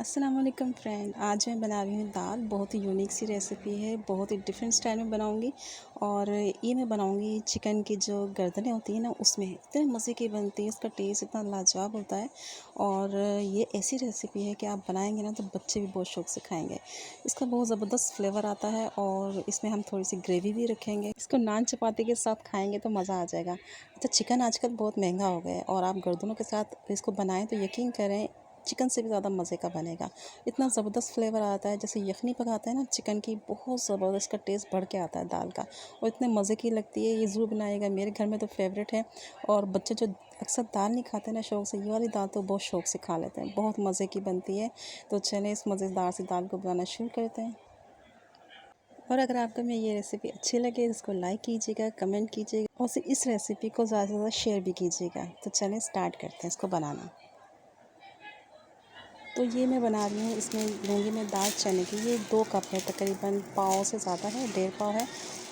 अस्सलाम वालेकुम फ्रेंड। आज मैं बना रही हूँ दाल। बहुत ही यूनिक सी रेसिपी है, बहुत ही डिफरेंट स्टाइल में बनाऊँगी। और ये मैं बनाऊँगी चिकन की जो गर्दनें होती हैं ना, उसमें इतने मज़े की बनती है, इसका टेस्ट इतना लाजवाब होता है। और ये ऐसी रेसिपी है कि आप बनाएंगे ना तो बच्चे भी बहुत शौक से खाएंगे। इसका बहुत ज़बरदस्त फ्लेवर आता है और इसमें हम थोड़ी सी ग्रेवी भी रखेंगे। इसको नान चपाती के साथ खाएंगे तो मज़ा आ जाएगा। अच्छा, चिकन आजकल बहुत महंगा हो गया है और आप गर्दनों के साथ इसको बनाएं तो यकीन करें चिकन से भी ज़्यादा मज़े का बनेगा। इतना ज़बरदस्त फ्लेवर आता है, जैसे यखनी पकाते हैं ना चिकन की, बहुत ज़बरदस्त का टेस्ट बढ़ के आता है दाल का। और इतने मज़े की लगती है, ये ज़रूर बनाएगा। मेरे घर में तो फेवरेट है। और बच्चे जो अक्सर दाल नहीं खाते ना शौक से, ये वाली दाल तो बहुत शौक से खा लेते हैं, बहुत मज़े की बनती है। तो चलें इस मज़ेदार सी दाल को बनाना शुरू करते हैं। और अगर आपको मेरी ये रेसिपी अच्छी लगे तो इसको लाइक कीजिएगा, कमेंट कीजिएगा और इस रेसिपी को ज़्यादा से ज़्यादा शेयर भी कीजिएगा। तो चलें स्टार्ट करते हैं इसको बनाना। तो ये मैं बना रही हूँ, इसमें लूँगी मैं दाल चने की। ये 2 कप है, तकरीबन पाव से ज़्यादा है, 1.5 पाव है।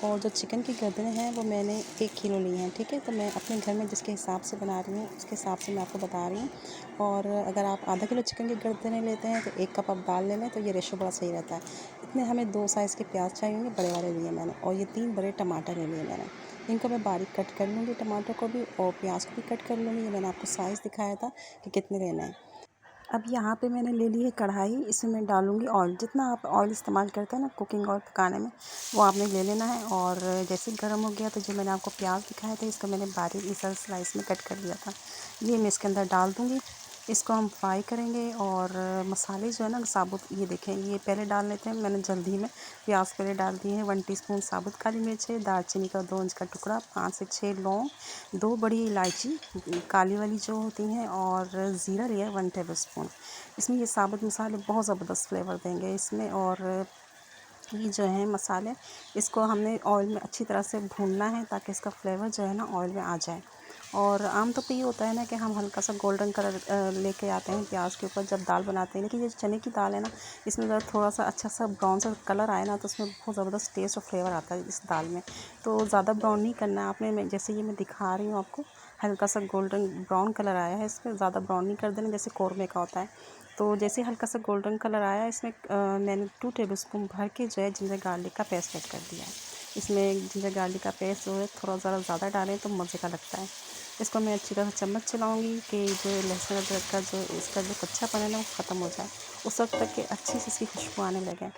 और जो चिकन की गर्दनें हैं वो मैंने 1 किलो ली हैं, ठीक है। तो मैं अपने घर में जिसके हिसाब से बना रही हूँ उसके हिसाब से मैं आपको बता रही हूँ। और अगर आप आधा किलो चिकन की गर्दनें लेते हैं तो 1 कप आप दाल ले लें, तो ये रेशो बड़ा सही रहता है। इतने हमें 2 साइज़ के प्याज चाहिए होंगे, बड़े वाले लिए मैंने। और ये 3 बड़े टमाटर ले लिए मैंने। इनको मैं बारीक कट कर लूँगी, टमाटर को भी और प्याज को भी कट कर लूँगी। ये मैंने आपको साइज़ दिखाया था कि कितने लेना है। अब यहाँ पे मैंने ले ली है कढ़ाई, इसमें मैं डालूँगी ऑयल। जितना आप ऑयल इस्तेमाल करते हैं ना कुकिंग ऑयल पकाने में, वो आपने ले लेना है। और जैसे गर्म हो गया तो जो मैंने आपको प्याज दिखाए थे, इसको मैंने बारीक इस स्लाइस में कट कर लिया था, ये मैं इसके अंदर डाल दूँगी। इसको हम फ्राई करेंगे। और मसाले जो है ना साबुत, ये देखें, ये पहले डाल लेते हैं। मैंने जल्दी में प्याज पहले डाल दिए हैं। 1 टीस्पून साबुत काली मिर्च है, दालचीनी का 2 इंच का टुकड़ा, 5 से 6 लौंग, 2 बड़ी इलायची काली वाली जो होती हैं, और ज़ीरा लिया 1 टेबल स्पून। इसमें ये साबुत मसाले बहुत ज़बरदस्त फ्लेवर देंगे इसमें। और ये जो है मसाले, इसको हमने ऑयल में अच्छी तरह से भूनना है ताकि इसका फ्लेवर जो है ना ऑयल में आ जाए। और आमतौर पे ये होता है ना कि हम हल्का सा गोल्डन कलर लेके आते हैं प्याज के ऊपर जब दाल बनाते हैं, लेकिन ये चने की दाल है ना, इसमें अगर थोड़ा सा अच्छा सा ब्राउन सा कलर आए ना तो उसमें बहुत ज़बरदस्त टेस्ट और फ्लेवर आता है इस दाल में। तो ज़्यादा ब्राउन नहीं करना है आपने। मैं जैसे ये मैं दिखा रही हूँ आपको, हल्का सा गोल्डन ब्राउन कलर आया है, इस पर ज़्यादा ब्राउन नहीं कर देना जैसे कौरमे का होता है। तो जैसे हल्का सा गोल्डन कलर आया, इसमें मैंने 2 टेबलस्पून भर के जो है जिंजर गार्लिक का पेस्ट ऐड कर दिया है। इसमें जिंजर गार्लिक का पेस्ट जो है थोड़ा ज़्यादा डालें तो मज़े का लगता है। इसको मैं अच्छी तरह से चम्मच चलाऊँगी कि जो लहसुन अदरक का जो इसका जो कच्चापन है ना वो ख़त्म हो जाए, उस वक्त तक कि अच्छी सी इसकी खुशबू आने लगे।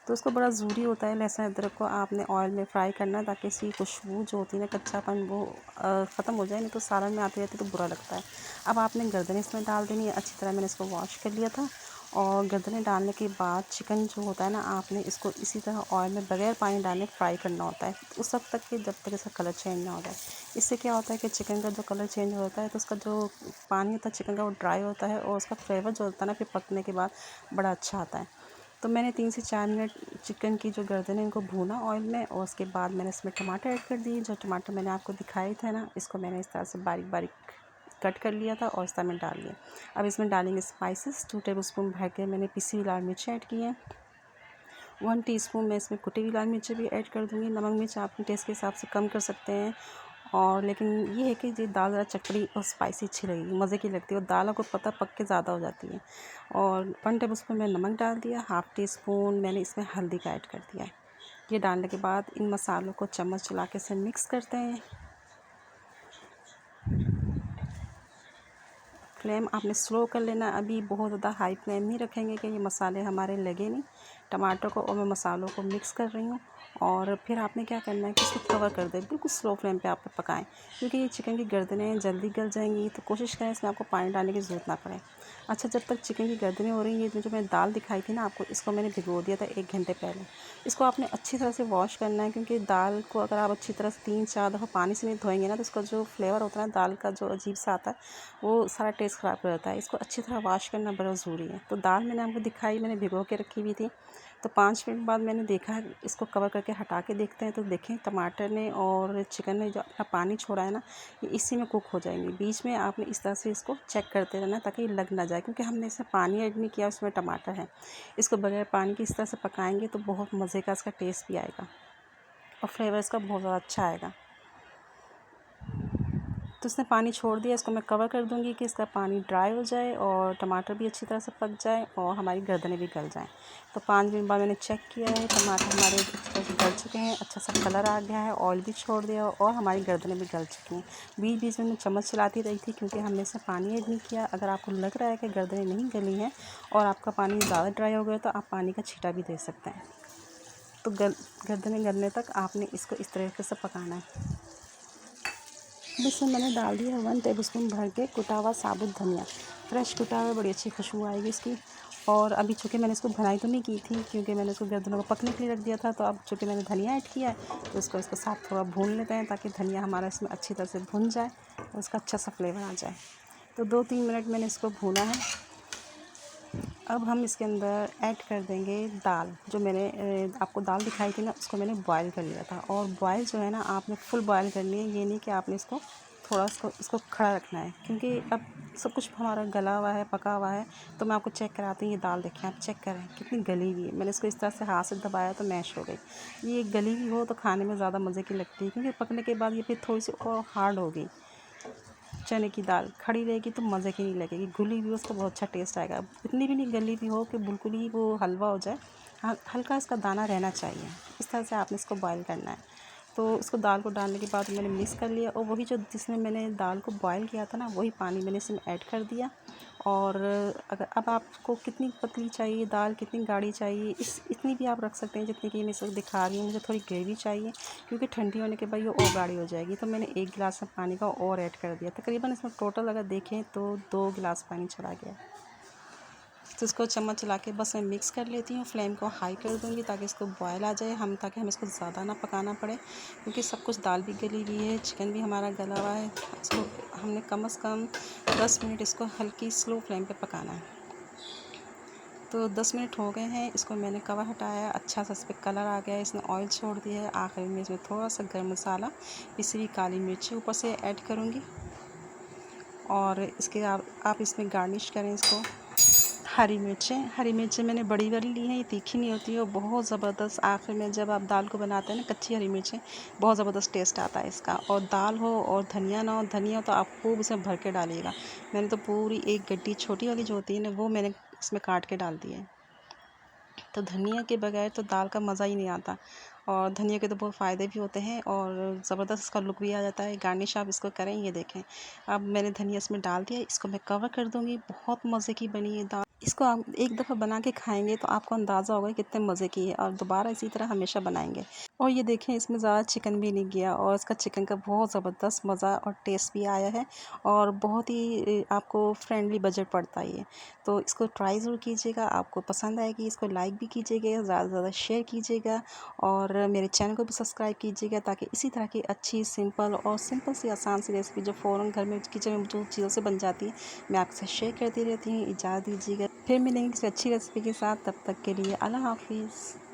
तो उसको बड़ा ज़रूरी होता है लहसुन अदरक को आपने ऑयल में फ्राई करना है ताकि इसकी खुशबू जो होती है ना, कच्चापन, वो ख़त्म हो जाए। नहीं तो सालन में आती रहती तो बुरा लगता है। अब आपने गर्दन इसमें डाल देनी है। अच्छी तरह मैंने इसको वॉश कर लिया था। और गर्दनें डालने के बाद चिकन जो होता है ना, आपने इसको इसी तरह ऑयल में बगैर पानी डाले फ्राई करना होता है उस वक्त तक कि जब तक इसका कलर चेंज ना हो जाए। इससे क्या होता है कि चिकन का जो कलर चेंज होता है तो उसका जो पानी होता है चिकन का वो ड्राई होता है और उसका फ्लेवर जो होता है ना फिर पकने के बाद बड़ा अच्छा आता है। तो मैंने 3 से 4 मिनट चिकन की जो गर्दन है इनको भूना ऑयल में। और उसके बाद मैंने इसमें टमाटर ऐड कर दिए। जो टमाटर मैंने आपको दिखाए थे ना, इसको मैंने इस तरह से बारीक बारीक कट कर लिया था और इस तरह में डाल दिया। अब इसमें डालेंगे स्पाइसेस। 2 टेबलस्पून भर के मैंने पिसी हुई लाल मिर्च ऐड की है। 1 टीस्पून मैं इसमें कुटी हुई लाल मिर्च भी ऐड कर दूँगी। नमक मिर्च आप अपने टेस्ट के हिसाब से कम कर सकते हैं। और लेकिन ये है कि ये दाल ज़रा चटपटी और स्पाइसी अच्छी लगेगी, मज़े की लगती है। और दाल आपको पता पक के ज़्यादा हो जाती है। और 1 टेबलस्पून मैंने नमक डाल दिया, 1/2 टीस्पून मैंने इसमें हल्दी का ऐड कर दिया है। ये डालने के बाद इन मसालों को चम्मच चला के इसे मिक्स करते हैं। फ्लेम आपने स्लो कर लेना। अभी बहुत ज़्यादा हाई फ्लेम नहीं रखेंगे कि ये मसाले हमारे लगे नहीं। टमाटर को और मैं मसालों को मिक्स कर रही हूँ। और फिर आपने क्या करना है कि इसको कवर कर दें, बिल्कुल स्लो फ्लेम पे आप पकाएं, क्योंकि ये चिकन की गर्दनें जल्दी गल जाएंगी। तो कोशिश करें इसमें आपको पानी डालने की ज़रूरत ना पड़े। अच्छा, जब तक चिकन की गर्दनें हो रही हैं, ये जो मैं दाल दिखाई थी ना आपको, इसको मैंने भिगो दिया था 1 घंटे पहले। इसको आपने अच्छी तरह से वॉश करना है, क्योंकि दाल को अगर आप अच्छी तरह से 3-4 दफ़ा पानी से नहीं धोएंगे ना तो उसका जो फ्लेवर होता है ना दाल का, जो अजीब सा आता है, वो सारा टेस्ट ख़राब कर देता है। इसको अच्छी तरह वॉश करना बड़ा ज़रूरी है। तो दाल मैंने आपको दिखाई, मैंने भिगो के रखी हुई थी। तो 5 मिनट बाद मैंने देखा, इसको कवर करके हटा के देखते हैं तो देखें टमाटर ने और चिकन ने जो अपना पानी छोड़ा है ना, ये इसी में कुक हो जाएंगे। बीच में आपने इस तरह से इसको चेक करते रहना ताकि ये लग ना जाए, क्योंकि हमने इसमें पानी ऐड नहीं किया, उसमें टमाटर है। इसको बगैर पानी की इस तरह से पकाएंगे तो बहुत मज़े का इसका टेस्ट भी आएगा और फ्लेवर इसका बहुत ज़्यादा अच्छा आएगा। तो इसने पानी छोड़ दिया। इसको मैं कवर कर दूंगी कि इसका पानी ड्राई हो जाए और टमाटर भी अच्छी तरह से पक जाए और हमारी गर्दनें भी गल जाएं। तो 5 मिनट बाद मैंने चेक किया है, टमाटर हमारे अच्छी तरह से गल चुके हैं, अच्छा सा कलर आ गया है, ऑयल भी छोड़ दिया और हमारी गर्दनें भी गल चुकी हैं। बीच बीच में मैं चम्मच चलाती रही थी क्योंकि हमने इसमें पानी ऐड नहीं किया। अगर आपको लग रहा है कि गर्दनें नहीं गली हैं और आपका पानी ज़्यादा ड्राई हो गया तो आप पानी का छींटा भी दे सकते हैं। तो गर्दनें गलने तक आपने इसको इस तरीके से पकाना है। इसमें मैंने डाल दिया 1 टेबलस्पून भर के कुटा हुआ साबुत धनिया, फ्रेश कुटा हुआ, बड़ी अच्छी खुशबू आएगी इसकी। और अभी चूँकि मैंने इसको भुनाई तो नहीं की थी क्योंकि मैंने इसको गर्दनों को पकने के लिए रख दिया था, तो अब चूँकि मैंने धनिया ऐड किया है तो इसको साथ थोड़ा भून लेते हैं ताकि धनिया हमारा इसमें अच्छी तरह से भुन जाए और उसका अच्छा सा फ्लेवर आ जाए। तो 2-3 मिनट मैंने इसको भूना है। अब हम इसके अंदर ऐड कर देंगे दाल। जो मैंने आपको दाल दिखाई थी ना, उसको मैंने बॉयल कर लिया था। और बॉयल जो है ना, आपने फुल बॉयल करनी है, ये नहीं कि आपने इसको थोड़ा इसको खड़ा रखना है क्योंकि अब सब कुछ हमारा गला हुआ है, पका हुआ है। तो मैं आपको चेक कराती हूँ। ये दाल देखें, आप चेक करें कितनी गली हुई है। मैंने इसको इस तरह से हाथ से दबाया तो मैश हो गई। ये गली हुई हो तो खाने में ज़्यादा मज़े की लगती है क्योंकि पकने के बाद ये फिर थोड़ी सी और हार्ड होगी। चने की दाल खड़ी रहेगी तो मज़े की नहीं लगेगी, घुली हुई उसका बहुत अच्छा टेस्ट आएगा। इतनी भी नहीं गली हुई हो कि बिल्कुल ही वो हलवा हो जाए, हल्का इसका दाना रहना चाहिए। इस तरह से आपने इसको बॉयल करना है। तो इसको दाल को डालने के बाद मैंने मिक्स कर लिया और वही जो जिसमें मैंने दाल को बॉयल किया था ना, वही पानी मैंने इसमें ऐड कर दिया। और अगर अब आपको कितनी पतली चाहिए दाल, कितनी गाढ़ी चाहिए, इतनी भी आप रख सकते हैं जितनी कि मैं इसको दिखा रही हूँ। मुझे थोड़ी ग्रेवी चाहिए क्योंकि ठंडी होने के बाद ये और गाढ़ी हो जाएगी। तो मैंने 1 गिलास में पानी का और ऐड कर दिया। तकरीबन इसमें टोटल अगर देखें तो 2 गिलास पानी चला गया। तो इसको चम्मच चला के बस मैं मिक्स कर लेती हूँ। फ्लेम को हाई कर दूँगी ताकि इसको बॉयल आ जाए, ताकि हम इसको ज़्यादा ना पकाना पड़े क्योंकि सब कुछ दाल भी गली हुई है, चिकन भी हमारा गला हुआ है। इसको हमने कम से कम 10 मिनट इसको हल्की स्लो फ्लेम पे पकाना है। तो 10 मिनट हो गए हैं। इसको मैंने कवर हटाया, अच्छा सा इस पर कलर आ गया है, इसने ऑयल छोड़ दिया है। आखिर में इसमें थोड़ा सा गर्म मसाला, पिसी हुई काली मिर्ची ऊपर से ऐड करूँगी और इसके आप इसमें गार्निश करें इसको। हरी मिर्चें मैंने बड़ी वाली ली हैं, ये तीखी नहीं होती है और बहुत ज़बरदस्त। आखिर में जब आप दाल को बनाते हैं ना, कच्ची हरी मिर्चें, बहुत ज़बरदस्त टेस्ट आता है इसका। और दाल हो और धनिया ना हो, धनिया तो आप खूब उसमें भर के डालिएगा। मैंने तो पूरी 1 गड्डी छोटी वाली जो होती है ना, वो मैंने इसमें काट के डाल दी है। तो धनिया के बगैर तो दाल का मज़ा ही नहीं आता। और धनिया के तो बहुत फ़ायदे भी होते हैं और ज़बरदस्त इसका लुक भी आ जाता है। गार्निश आप इसको करें, ये देखें। अब मैंने धनिया इसमें डाल दिया, इसको मैं कवर कर दूँगी। बहुत मज़े की बनी है दाल। इसको आप एक दफ़ा बना के खाएंगे तो आपको अंदाज़ा होगा कितने मज़े की है और दोबारा इसी तरह हमेशा बनाएंगे। और ये देखें, इसमें ज़्यादा चिकन भी नहीं गया और इसका चिकन का बहुत ज़बरदस्त मज़ा और टेस्ट भी आया है और बहुत ही आपको फ्रेंडली बजट पड़ता है ये। तो इसको ट्राई ज़रूर कीजिएगा, आपको पसंद आएगी। इसको लाइक भी कीजिएगा, ज़्यादा से ज़्यादा शेयर कीजिएगा और मेरे चैनल को भी सब्सक्राइब कीजिएगा ताकि इसी तरह की अच्छी सिंपल सी आसान सी रेसिपी जो फ़ौरन घर में किचन में जो चीज़ों से बन जाती है, मैं आपके साथ शेयर करती रहती हूँ। इजाज़त दीजिएगा, फिर मिलेंगे किसी अच्छी रेसिपी के साथ। तब तक के लिए अल्लाह हाफ़िज़।